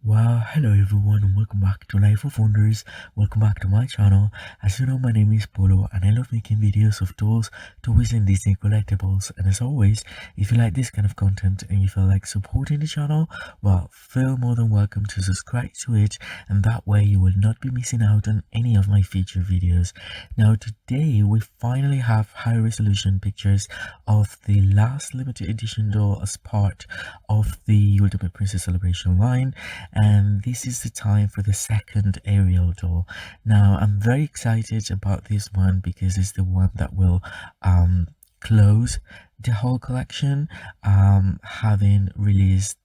Well, hello everyone and welcome back to Life of Wonders. Welcome back to my channel. As you know, my name is Polo and I love making videos of tools, toys and Disney collectibles. And as always, if you like this kind of content and you feel like supporting the channel, well, feel more than welcome to subscribe to it, and that way you will not be missing out on any of my future videos. Now today we finally have high resolution pictures of the last limited edition doll as part of the Ultimate Princess Celebration line, and this is the time for the second Ariel doll. Now I'm very excited about this one because it's the one that will close the whole collection, having released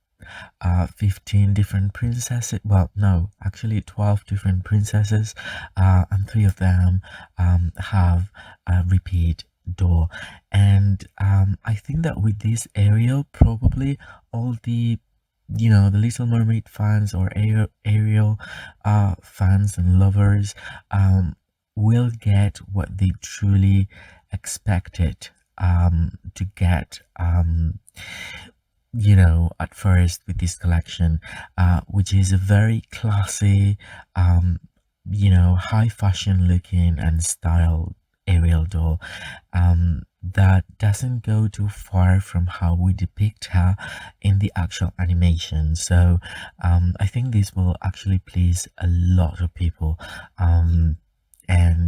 15 different princesses. Well, no, actually 12 different princesses, and 3 of them have a repeat door. And I think that with this Ariel, probably all the the Little Mermaid fans or Ariel fans and lovers will get what they truly expected to get, at first with this collection, which is a very classy, high fashion looking and style Ariel doll, that doesn't go too far from how we depict her in the actual animation. So I think this will actually please a lot of people. And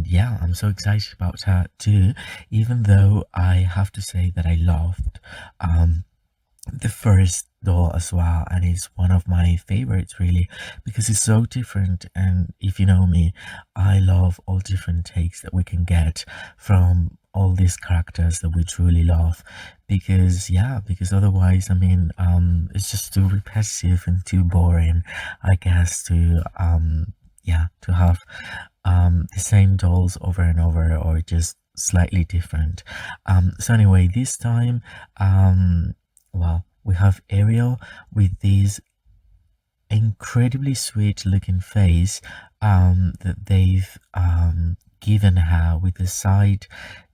yeah, I'm so excited about her too, even though I have to say that I loved the first doll as well, and it's one of my favorites really because it's so different. And if you know me, I love all different takes that we can get from all these characters that we truly love, because otherwise, I mean, it's just too repetitive and too boring, I guess, to to have the same dolls over and over, or just slightly different. So anyway, this time, well, we have Ariel with this incredibly sweet looking face that they've given her, with the side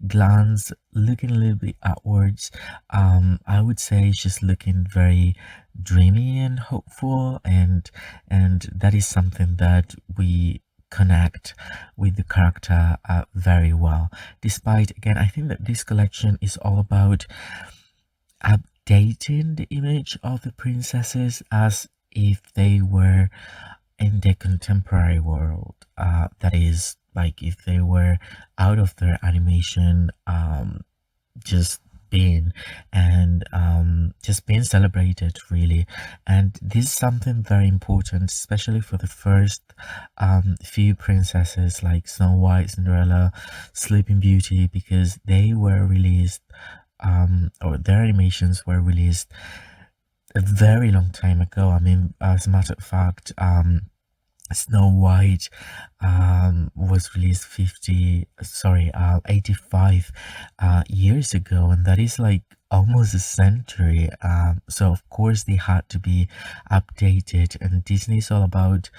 glance looking a little bit outwards. I would say she's looking very dreamy and hopeful, and that is something that we connect with the character very well. Despite, again, I think that this collection is all about updating the image of the princesses as if they were in the contemporary world. That is, like, if they were out of their animation, just being and just being celebrated really. And this is something very important, especially for the first few princesses like Snow White, Cinderella, Sleeping Beauty, because they were released, or their animations were released a very long time ago. I mean, as a matter of fact, Snow White was released 85 years ago, and that is like almost a century. So of course they had to be updated, and Disney is all about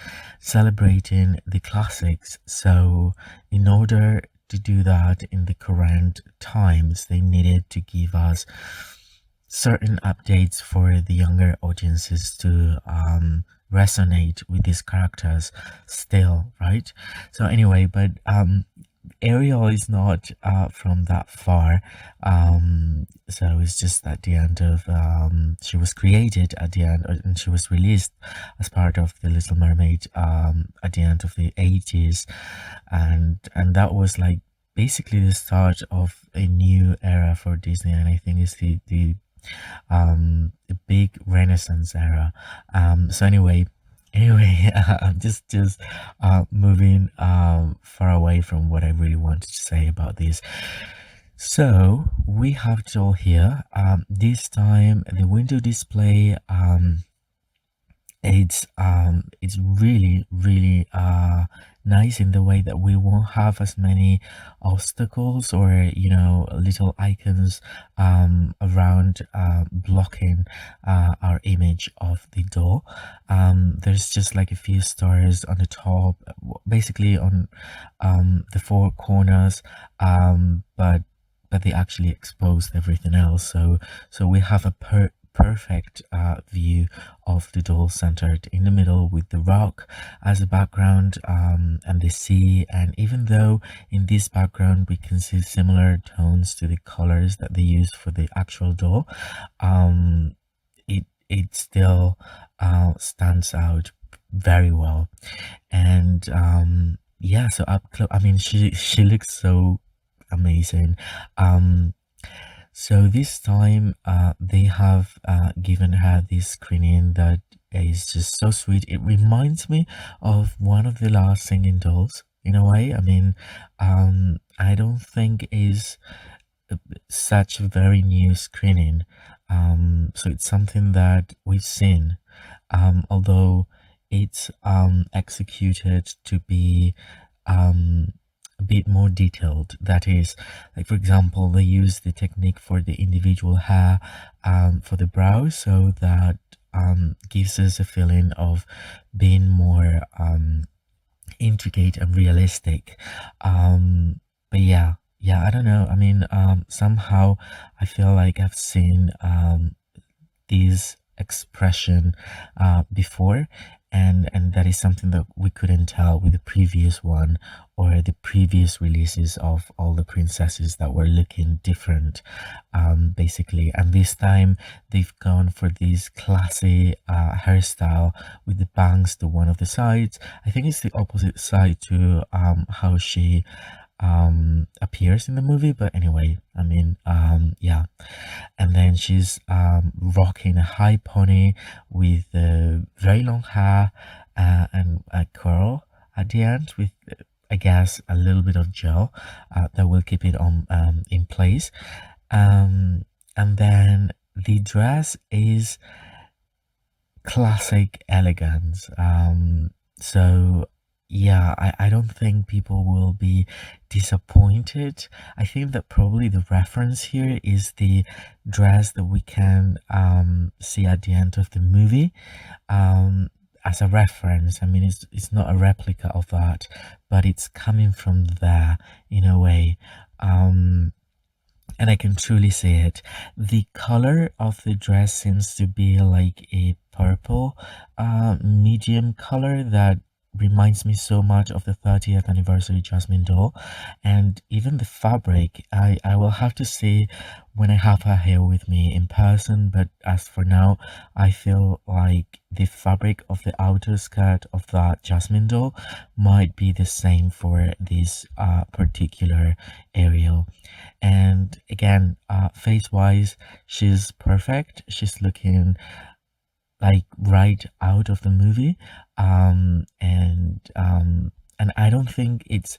celebrating the classics. So in order to do that in the current times, they needed to give us certain updates for the younger audiences to resonate with these characters still, right? So anyway, but Ariel is not from that far, so it's just at the end of she was created at the end, and she was released as part of the Little Mermaid at the end of the 80s, and that was like basically the start of a new era for Disney, and I think it's the big Renaissance era. So anyway, I'm just moving far away from what I really wanted to say about this. So we have it all here. This time the window display, it's really nice in the way that we won't have as many obstacles or little icons around blocking our image of the door. There's just like a few stars on the top, basically on the four corners, but they actually exposed everything else, so we have a perfect view of the doll centered in the middle with the rock as a background, and the sea. And even though in this background we can see similar tones to the colors that they use for the actual doll, um, it still stands out very well. And yeah, so up close, I mean, she looks so amazing. um so this time, they have given her this screening that is just so sweet. It reminds me of one of the last singing dolls in a way. I mean, I don't think is such a very new screening. So it's something that we've seen, although it's executed to be um, a bit more detailed. That is, like for example, they use the technique for the individual hair for the brow, so that gives us a feeling of being more intricate and realistic. But yeah, I don't know. I mean, somehow I feel like I've seen this expression before, and that is something that we couldn't tell with the previous one or the previous releases of all the princesses that were looking different, basically. And this time they've gone for this classy hairstyle with the bangs to one of the sides. I think it's the opposite side to how she appears in the movie, but anyway, I mean, yeah. And then she's rocking a high pony with very long hair and a curl at the end with, I guess, a little bit of gel that will keep it on in place. And then the dress is classic elegance. So yeah, I don't think people will be disappointed. I think that probably the reference here is the dress that we can see at the end of the movie, as a reference. I mean, it's not a replica of that, but it's coming from there in a way. And I can truly see it. The color of the dress seems to be like a purple medium color that reminds me so much of the 30th anniversary Jasmine doll. And even the fabric, I will have to see when I have her here with me in person, but as for now, I feel like the fabric of the outer skirt of that Jasmine doll might be the same for this particular Ariel. And again, face wise, she's perfect. She's looking like right out of the movie. And I don't think it's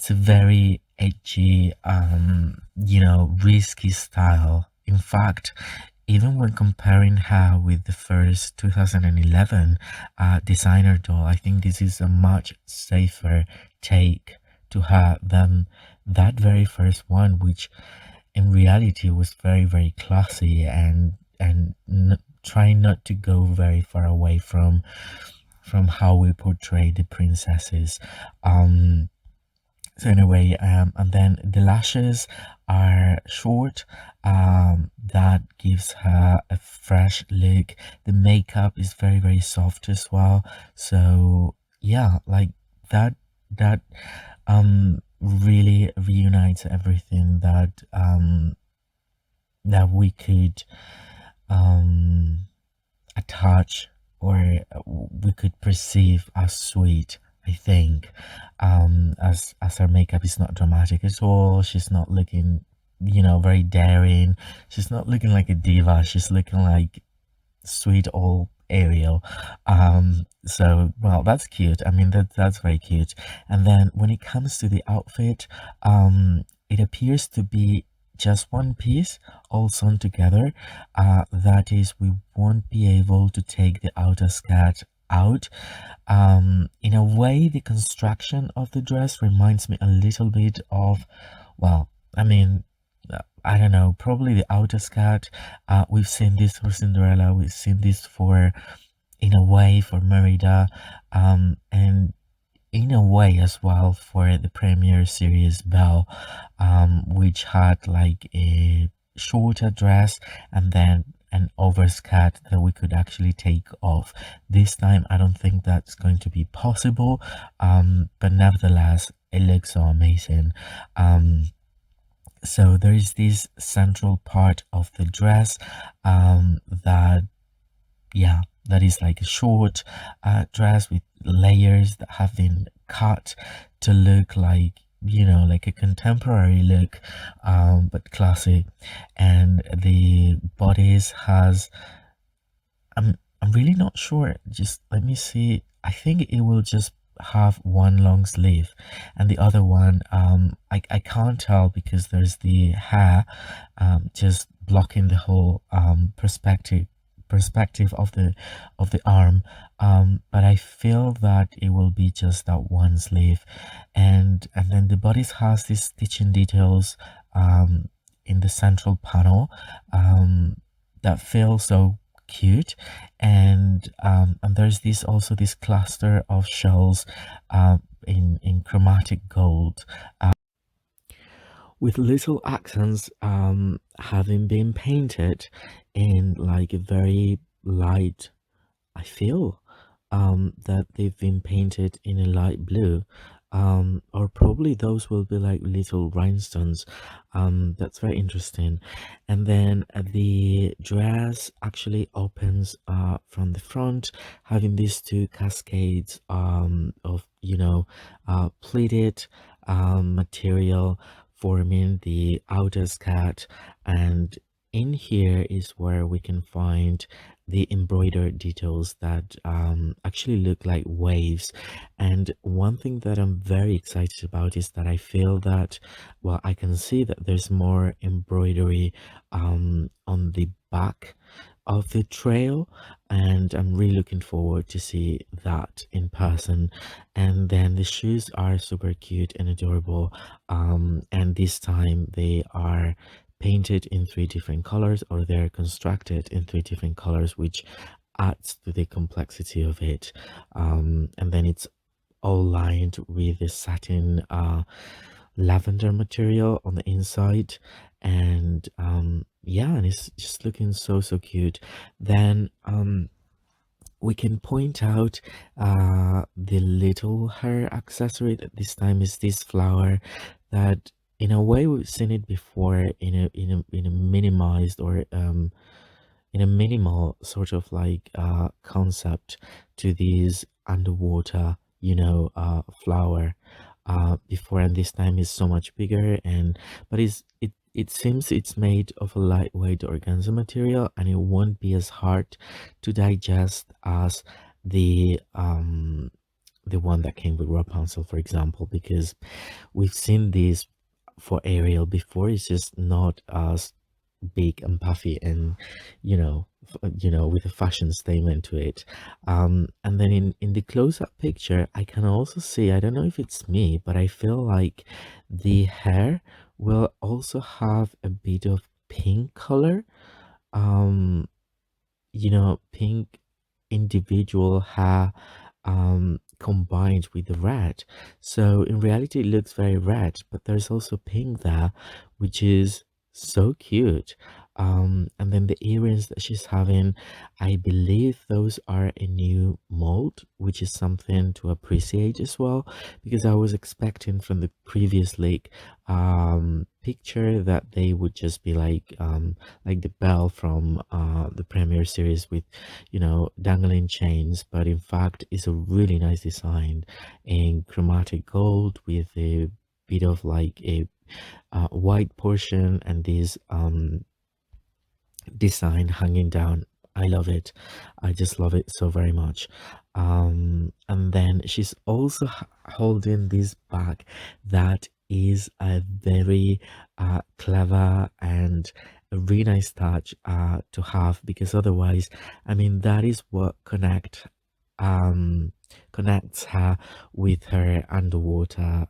a very edgy, risky style. In fact, even when comparing her with the first 2011 designer doll, I think this is a much safer take to her than that very first one, which in reality was very, very classy and trying not to go very far away from how we portray the princesses. So anyway, and then the lashes are short. That gives her a fresh look. The makeup is very, very soft as well. So yeah, like that really reunites everything that we could attach, or we could perceive as sweet. I think, as her makeup is not dramatic at all. She's not looking, very daring. She's not looking like a diva. She's looking like sweet old Ariel. So well, that's cute. I mean, that's very cute. And then when it comes to the outfit, it appears to be just one piece all sewn together. That is, we won't be able to take the outer skirt out. In a way, the construction of the dress reminds me a little bit of, well, I mean, I don't know, probably the outer skirt. We've seen this for Cinderella, we've seen this for, in a way, for Merida, and in a way as well for the premiere series Belle, which had like a shorter dress and then an overskirt that we could actually take off. This time I don't think that's going to be possible, but nevertheless it looks so amazing. So there is this central part of the dress that, yeah, that is like a short dress with layers that have been cut to look like, like a contemporary look, but classy. And the bodice has, I'm really not sure. Just let me see. I think it will just have one long sleeve, and the other one, I can't tell because there's the hair just blocking the whole perspective of the arm. But I feel that it will be just that one sleeve, and then the bodice has these stitching details in the central panel that feel so cute. And there's this also this cluster of shells in chromatic gold, with little accents having been painted in like a very light, I feel that they've been painted in a light blue, or probably those will be like little rhinestones. That's very interesting. And then the dress actually opens from the front, having these two cascades of, pleated material forming the outer skirt. And in here is where we can find the embroidered details that actually look like waves. And one thing that I'm very excited about is that I feel that, well, I can see that there's more embroidery on the back of the trail, and I'm really looking forward to see that in person. And then the shoes are super cute and adorable, and this time they are painted in three different colors, or they're constructed in three different colors, which adds to the complexity of it. And then it's all lined with the satin lavender material on the inside. And yeah, and it's just looking so cute. Then we can point out the little hair accessory that this time is this flower that, in a way, we've seen it before in a minimized, or in a minimal sort of like concept to these underwater, flower before, and this time is so much bigger. And but it seems it's made of a lightweight organza material, and it won't be as hard to digest as the one that came with Rapunzel, for example, because we've seen these for Ariel before. It's just not as big and puffy, and with a fashion statement to it. And then in the close-up picture, I can also see, I don't know if it's me, but I feel like the hair will also have a bit of pink color, um pink individual hair combined with the red. So in reality, it looks very red, but there's also pink there, which is so cute. And then the earrings that she's having, I believe those are a new mold, which is something to appreciate as well, because I was expecting from the previous leak picture that they would just be like the bell from the premiere series with, dangling chains. But in fact, it's a really nice design in chromatic gold with a bit of like a white portion, and this design hanging down. I love it. I just love it so very much. And then she's also holding this bag that is a very clever and a really nice touch to have, because otherwise, I mean, that is what um connects her with her underwater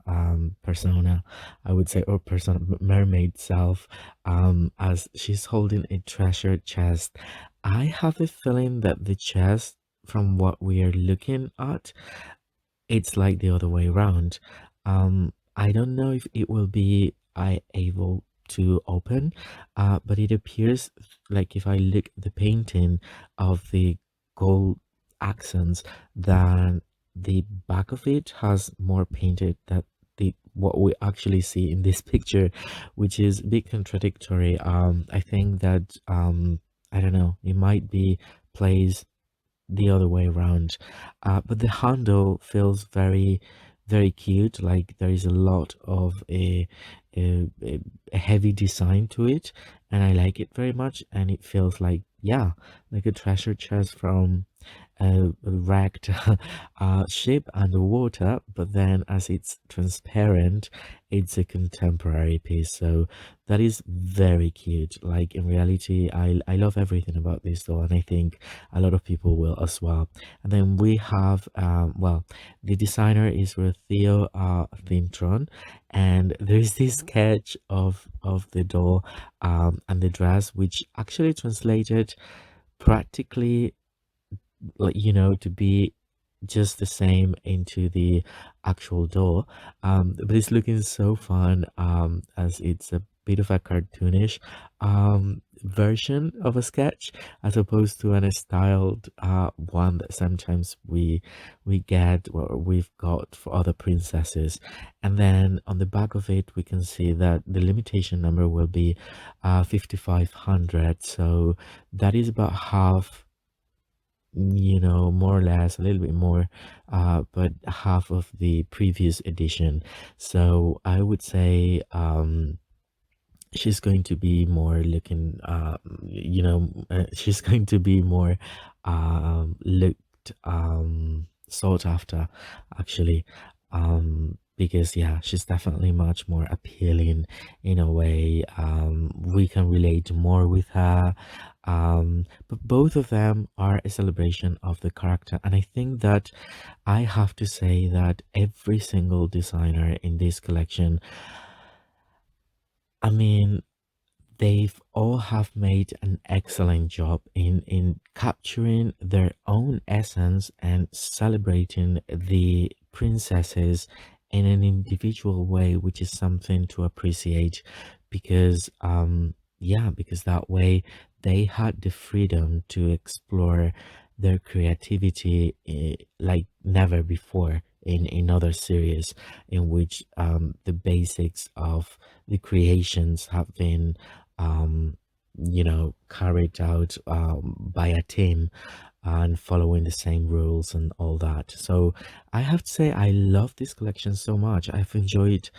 persona, I would say, or persona, mermaid self, as she's holding a treasure chest. I have a feeling that the chest, from what we are looking at, it's like the other way around. I don't know if it will be I able to open, but it appears like if I look at the painting of the gold accents, then the back of it has more painted that the what we actually see in this picture, which is a bit contradictory. I think that I don't know, it might be placed the other way around, but the handle feels very very cute, like there is a lot of a heavy design to it, and I like it very much, and it feels like, yeah, like a treasure chest from a wrecked ship underwater, but then as it's transparent, it's a contemporary piece. So that is very cute. Like in reality, I love everything about this though, and I think a lot of people will as well. And then we have well, the designer is Theo Thintron, and there's this sketch of the doll and the dress, which actually translated practically, like, to be just the same into the actual door. But it's looking so fun, as it's a bit of a cartoonish version of a sketch, as opposed to an styled one that sometimes we get or we've got for other princesses. And then on the back of it we can see that the limitation number will be 5500, so that is about half, more or less, a little bit more, but half of the previous edition. So I would say she's going to be more looking, she's going to be more looked, sought after, actually, because yeah, she's definitely much more appealing in a way. We can relate more with her, but both of them are a celebration of the character, and I think that I have to say that every single designer in this collection, I mean, they've all have made an excellent job in capturing their own essence and celebrating the princesses in an individual way, which is something to appreciate, because yeah, because that way they had the freedom to explore their creativity, like never before in other series, in which the basics of the creations have been carried out by a team and following the same rules and all that. So I have to say I love this collection so much. I've enjoyed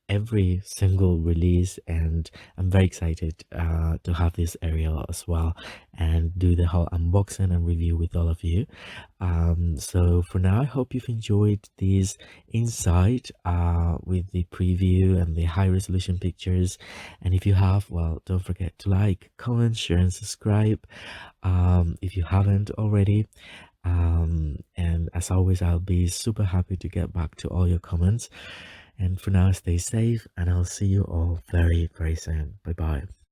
every single release, and I'm very excited to have this Ariel as well and do the whole unboxing and review with all of you. So for now, I hope you've enjoyed this insight with the preview and the high resolution pictures. And if you have, well, don't forget to like, comment, share, and subscribe if you haven't already. And as always, I'll be super happy to get back to all your comments. And for now, stay safe, and I'll see you all very, very soon. Bye bye.